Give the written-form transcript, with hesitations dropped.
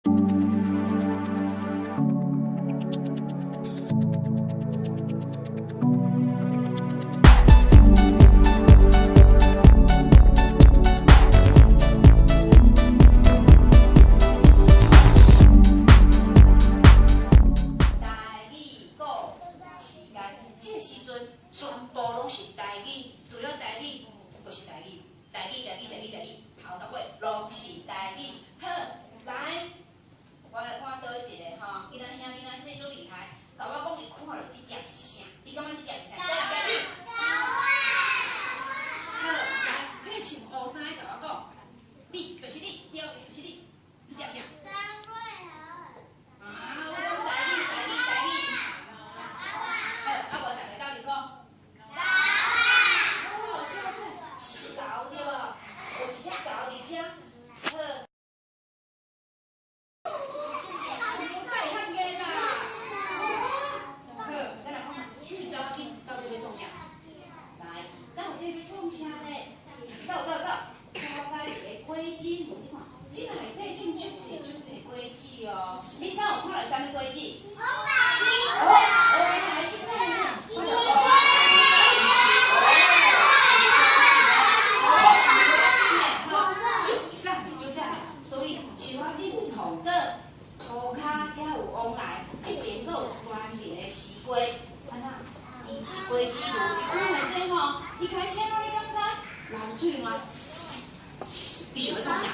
全部拢是台语，除了台语，就是台语，台语，头到尾拢是台语。好，来，我来看倒一个吼，囡仔兄囡仔这种厉害，甲我讲伊看了这只是啥？你感觉这只是啥？再来，举手。好，来，迄个穿乌衫的甲我讲，你就是你，对，就是你，你只啥？啊，我讲台语。好，啊无大家斗阵讲。是狗对无？有一只狗伫遮，好。这内底种足侪果子哦，你敢有看到啥物果子？所以树仔顶一红果，涂骹才有往来，这边阁有酸甜的西瓜，安那？伊是果子路，因为这吼，一开始你敢知？流水吗？你想要创啥？